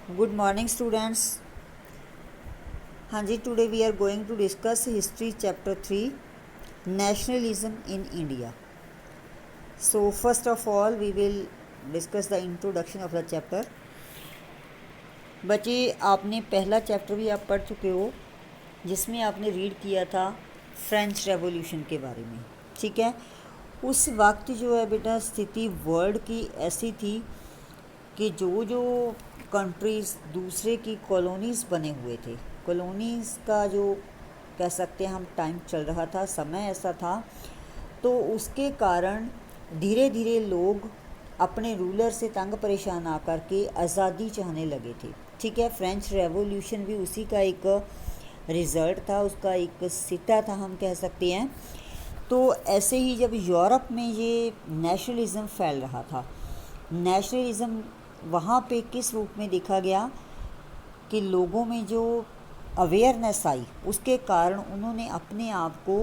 Good morning, students. Hanji, today we are going to discuss History Chapter 3 Nationalism in India. So, first of all, we will discuss the introduction of the chapter. बच्चे आपने पहला chapter भी आप पढ़ चुके हो जिसमें आपने रीड किया था फ्रेंच रेवोल्यूशन के बारे में, ठीक है। उस वक्त जो है बेटा स्थिति वर्ल्ड की ऐसी थी कि जो जो कंट्रीज़ दूसरे की कॉलोनीज़ बने हुए थे, कॉलोनीज़ का जो कह सकते हैं हम टाइम चल रहा था, समय ऐसा था, तो उसके कारण धीरे धीरे लोग अपने रूलर से तंग परेशान आकर के आज़ादी चाहने लगे थे, ठीक है। फ्रेंच रेवोल्यूशन भी उसी का एक रिज़ल्ट था, उसका एक सिटा था हम कह सकते हैं। तो ऐसे ही जब यूरोप में ये नेशनलिज़म फैल रहा था, नेशनलिज़म वहाँ पे किस रूप में देखा गया कि लोगों में जो अवेयरनेस आई उसके कारण उन्होंने अपने आप को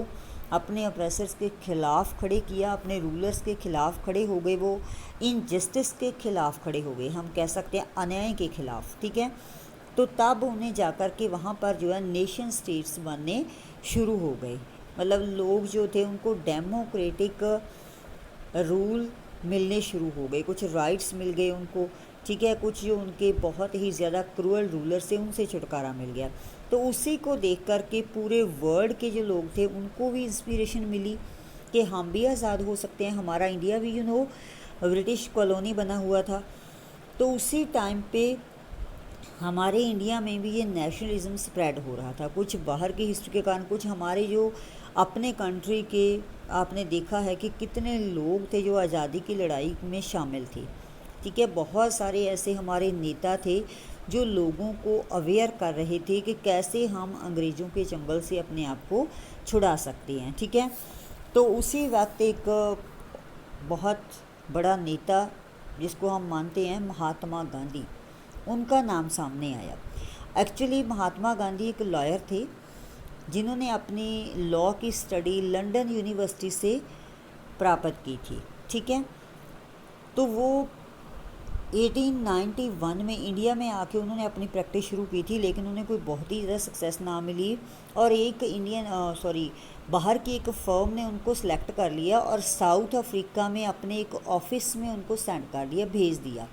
अपने अप्रेसर्स के ख़िलाफ़ खड़े किया, अपने रूलर्स के ख़िलाफ़ खड़े हो गए, वो इनजस्टिस के ख़िलाफ़ खड़े हो गए, हम कह सकते हैं अन्याय के ख़िलाफ़, ठीक है। तो तब उन्हें जाकर के वहाँ पर जो है नेशन स्टेट्स बनने शुरू हो गए, मतलब लोग जो थे उनको डेमोक्रेटिक रूल मिलने शुरू हो गए, कुछ राइट्स मिल गए उनको, ठीक है। कुछ जो उनके बहुत ही ज़्यादा क्रूअल रूलर से उनसे छुटकारा मिल गया। तो उसी को देख कर के पूरे वर्ल्ड के जो लोग थे उनको भी इंस्पिरेशन मिली कि हम भी आज़ाद हो सकते हैं, हमारा इंडिया भी ब्रिटिश कॉलोनी बना हुआ था। तो उसी टाइम पे हमारे इंडिया में भी ये नेशनलिज्म स्प्रेड हो रहा था, कुछ बाहर की हिस्ट्री के कारण, कुछ हमारे जो अपने कंट्री के आपने देखा है कि कितने लोग थे जो आज़ादी की लड़ाई में शामिल थे, ठीक है। बहुत सारे ऐसे हमारे नेता थे जो लोगों को अवेयर कर रहे थे कि कैसे हम अंग्रेज़ों के चंगल से अपने आप को छुड़ा सकते हैं, ठीक है। तो उसी वक्त एक बहुत बड़ा नेता जिसको हम मानते हैं महात्मा गांधी, उनका नाम सामने आया। एक्चुअली महात्मा गांधी एक लॉयर थे जिन्होंने अपनी लॉ की स्टडी लंदन यूनिवर्सिटी से प्राप्त की थी, ठीक है। तो वो 1891 में इंडिया में आके उन्होंने अपनी प्रैक्टिस शुरू की थी, लेकिन उन्हें कोई बहुत ही ज़्यादा सक्सेस ना मिली और एक बाहर की एक फर्म ने उनको सेलेक्ट कर लिया और साउथ अफ्रीका में अपने एक ऑफिस में उनको सेंड कर दिया, भेज दिया।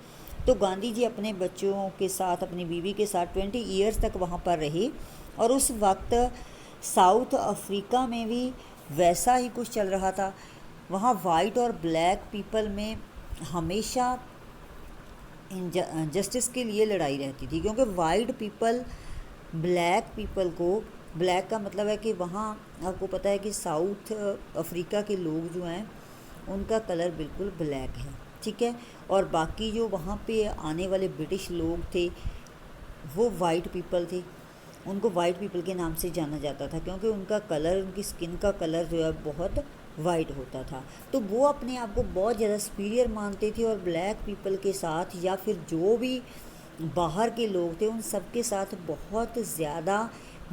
तो गांधी जी अपने बच्चों के साथ, अपनी बीवी के साथ 20 ईयर्स तक वहाँ पर रहे और उस वक्त साउथ अफ्रीका में भी वैसा ही कुछ चल रहा था। वहाँ वाइट और ब्लैक पीपल में हमेशा जस्टिस के लिए लड़ाई रहती थी, क्योंकि वाइट पीपल ब्लैक पीपल को, ब्लैक का मतलब है कि वहाँ आपको पता है कि साउथ अफ्रीका के लोग जो हैं उनका कलर बिल्कुल ब्लैक है, ठीक है। और बाकी जो वहाँ पे आने वाले ब्रिटिश लोग थे वो वाइट पीपल थे, उनको वाइट पीपल के नाम से जाना जाता था क्योंकि उनका कलर, उनकी स्किन का कलर जो है बहुत वाइट होता था। तो वो अपने आप को बहुत ज़्यादा सुपीरियर मानते थे और ब्लैक पीपल के साथ या फिर जो भी बाहर के लोग थे उन सब के साथ बहुत ज़्यादा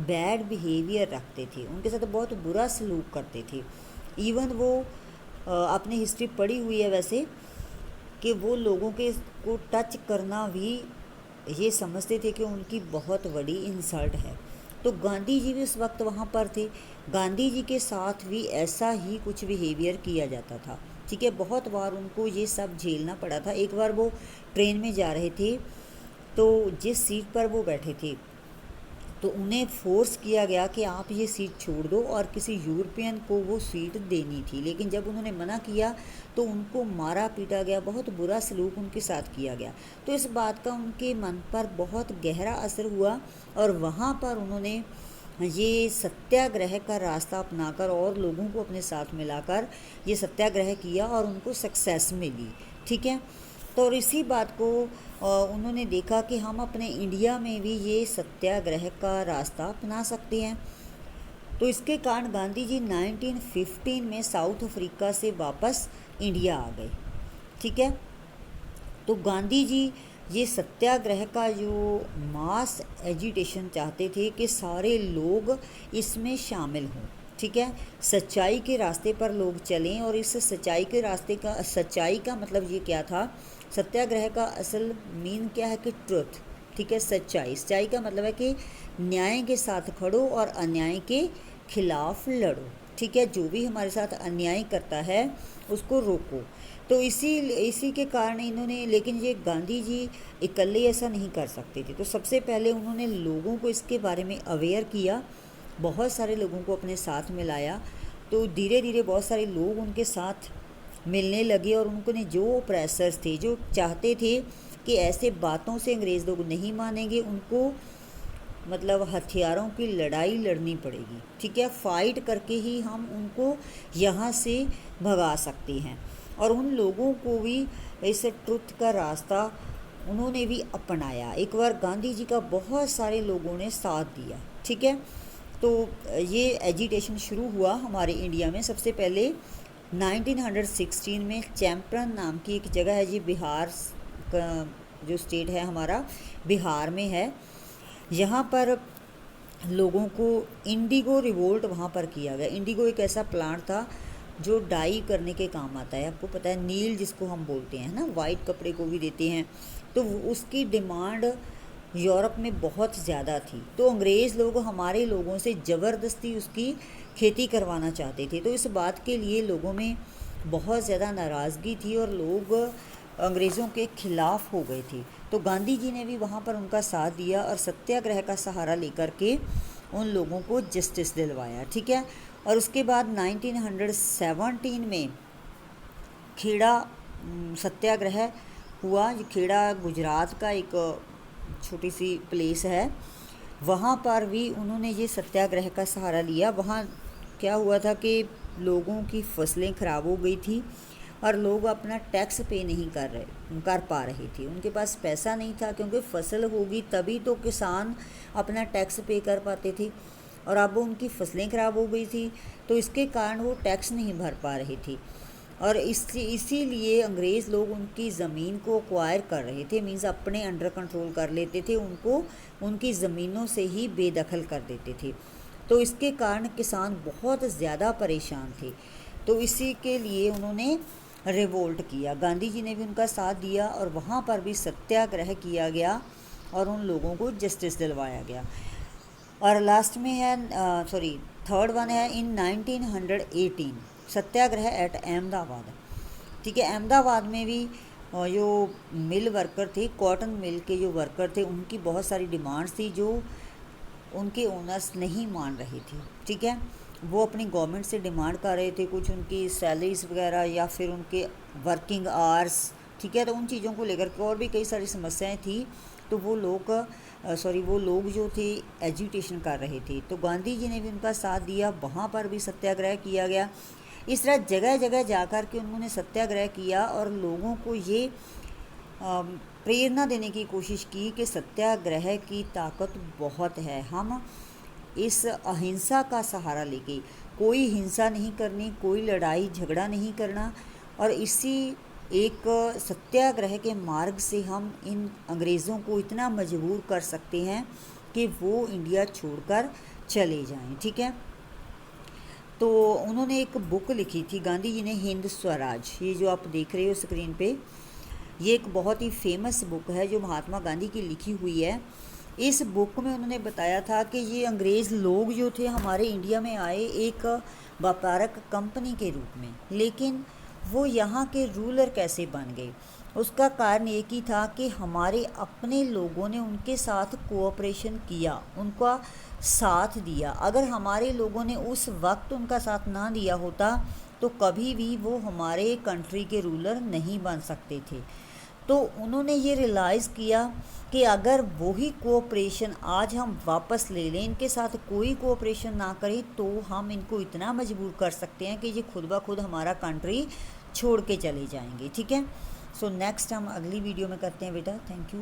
बैड बिहेवियर रखते थे, उनके साथ बहुत बुरा सलूक करते थे। इवन वो आपने हिस्ट्री पढ़ी हुई है वैसे कि वो लोगों के को टच करना भी ये समझते थे कि उनकी बहुत बड़ी इंसल्ट है। तो गांधी जी भी उस वक्त वहाँ पर थे, गांधी जी के साथ भी ऐसा ही कुछ बिहेवियर किया जाता था, ठीक है। बहुत बार उनको ये सब झेलना पड़ा था। एक बार वो ट्रेन में जा रहे थे तो जिस सीट पर वो बैठे थे तो उन्हें फोर्स किया गया कि आप ये सीट छोड़ दो और किसी यूरोपियन को वो सीट देनी थी, लेकिन जब उन्होंने मना किया तो उनको मारा पीटा गया, बहुत बुरा सलूक उनके साथ किया गया। तो इस बात का उनके मन पर बहुत गहरा असर हुआ और वहाँ पर उन्होंने ये सत्याग्रह का रास्ता अपनाकर और लोगों को अपने साथ मिलाकर ये सत्याग्रह किया और उनको सक्सेस मिली, ठीक है। तो और इसी बात को उन्होंने देखा कि हम अपने इंडिया में भी ये सत्याग्रह का रास्ता अपना सकते हैं। तो इसके कारण गांधी जी 1915 में साउथ अफ्रीका से वापस इंडिया आ गए, ठीक है। तो गांधी जी ये सत्याग्रह का जो मास एजिटेशन चाहते थे कि सारे लोग इसमें शामिल हों, ठीक है। सच्चाई के रास्ते पर लोग चलें और इस सच्चाई के रास्ते का, सच्चाई का मतलब ये क्या था, सत्याग्रह का असल मीन क्या है कि ट्रुथ, ठीक है। सच्चाई, सच्चाई का मतलब है कि न्याय के साथ खड़ो और अन्याय के खिलाफ लड़ो, ठीक है। जो भी हमारे साथ अन्याय करता है उसको रोको। तो इसी के कारण इन्होंने, लेकिन ये गांधी जी इकल्ले ऐसा नहीं कर सकते थे, तो सबसे पहले उन्होंने लोगों को इसके बारे में अवेयर किया, बहुत सारे लोगों को अपने साथ में लाया। तो धीरे धीरे बहुत सारे लोग उनके साथ मिलने लगे और उनको जो ओप्रेसर्स थे, जो चाहते थे कि ऐसे बातों से अंग्रेज़ लोग नहीं मानेंगे, उनको मतलब हथियारों की लड़ाई लड़नी पड़ेगी, ठीक है। फाइट करके ही हम उनको यहाँ से भगा सकते हैं। और उन लोगों को भी इस ट्रुथ का रास्ता उन्होंने भी अपनाया। एक बार गांधी जी का बहुत सारे लोगों ने साथ दिया, ठीक है। तो ये एजिटेशन शुरू हुआ हमारे इंडिया में सबसे पहले 1916 में। चैम्परन नाम की एक जगह है जी, बिहार का जो स्टेट है हमारा, बिहार में है। यहाँ पर लोगों को इंडिगो रिवोल्ट वहाँ पर किया गया। इंडिगो एक ऐसा प्लांट था जो डाई करने के काम आता है, आपको पता है, नील जिसको हम बोलते हैं ना, वाइट कपड़े को भी देते हैं। तो उसकी डिमांड यूरोप में बहुत ज़्यादा थी, तो अंग्रेज़ लोग हमारे लोगों से ज़बरदस्ती उसकी खेती करवाना चाहते थे। तो इस बात के लिए लोगों में बहुत ज़्यादा नाराज़गी थी और लोग अंग्रेज़ों के ख़िलाफ़ हो गए थे। तो गांधी जी ने भी वहाँ पर उनका साथ दिया और सत्याग्रह का सहारा लेकर के उन लोगों को जस्टिस दिलवाया, ठीक है। और उसके बाद 1917 में खेड़ा सत्याग्रह हुआ। ये खेड़ा गुजरात का एक छोटी सी प्लेस है, वहाँ पर भी उन्होंने ये सत्याग्रह का सहारा लिया। वहाँ क्या हुआ था कि लोगों की फसलें ख़राब हो गई थी और लोग अपना टैक्स पे नहीं कर पा रहे थे। उनके पास पैसा नहीं था, क्योंकि फसल होगी तभी तो किसान अपना टैक्स पे कर पाते थे, और अब उनकी फसलें ख़राब हो गई थी, तो इसके कारण वो टैक्स नहीं भर पा रहे थे। और इसीलिए अंग्रेज़ लोग उनकी ज़मीन को एक्वायर कर रहे थे, मीन्स अपने अंडर कंट्रोल कर लेते थे, उनको उनकी ज़मीनों से ही बेदखल कर देते थे। तो इसके कारण किसान बहुत ज़्यादा परेशान थे। तो इसी के लिए उन्होंने रिवोल्ट किया। गांधी जी ने भी उनका साथ दिया और वहाँ पर भी सत्याग्रह किया गया और उन लोगों को जस्टिस दिलवाया गया। और लास्ट में है थर्ड वन है इन 1918 सत्याग्रह एट अहमदाबाद, ठीक है। अहमदाबाद में भी जो मिल वर्कर थे, कॉटन मिल के जो वर्कर थे, उनकी बहुत सारी डिमांड्स थी जो उनके ओनर्स नहीं मान रहे थे, ठीक है। वो अपनी गवर्नमेंट से डिमांड कर रहे थे, कुछ उनकी सैलरीज वगैरह या फिर उनके वर्किंग आवर्स, ठीक है। तो उन चीज़ों को लेकर के और भी कई सारी समस्याएं थी। तो वो लोग जो थे एजुटेशन कर रहे थे, तो गांधी जी ने भी उनका साथ दिया, वहाँ पर भी सत्याग्रह किया गया। इस तरह जगह जगह जाकर के उन्होंने सत्याग्रह किया और लोगों को ये प्रेरणा देने की कोशिश की कि सत्याग्रह की ताकत बहुत है। हम इस अहिंसा का सहारा लेके, कोई हिंसा नहीं करनी, कोई लड़ाई झगड़ा नहीं करना, और इसी एक सत्याग्रह के मार्ग से हम इन अंग्रेज़ों को इतना मजबूर कर सकते हैं कि वो इंडिया छोड़कर चले जाएं, ठीक है। तो उन्होंने एक बुक लिखी थी गांधी जी ने, हिंद स्वराज, ये जो आप देख रहे हो स्क्रीन पे, ये एक बहुत ही फेमस बुक है जो महात्मा गांधी की लिखी हुई है। इस बुक में उन्होंने बताया था कि ये अंग्रेज़ लोग जो थे हमारे इंडिया में आए एक व्यापारक कंपनी के रूप में, लेकिन वो यहाँ के रूलर कैसे बन गए। उसका कारण एक ही था कि हमारे अपने लोगों ने उनके साथ कोऑपरेशन किया, उनका साथ दिया। अगर हमारे लोगों ने उस वक्त उनका साथ ना दिया होता तो कभी भी वो हमारे कंट्री के रूलर नहीं बन सकते थे। तो उन्होंने ये रियलाइज़ किया कि अगर वही कोऑपरेशन आज हम वापस ले लें, इनके साथ कोई कोऑपरेशन ना करें, तो हम इनको इतना मजबूर कर सकते हैं कि ये खुद ब खुद हमारा कंट्री छोड़ के चले जाएंगे, ठीक है। सो नेक्स्ट हम अगली वीडियो में करते हैं बेटा। Thank you.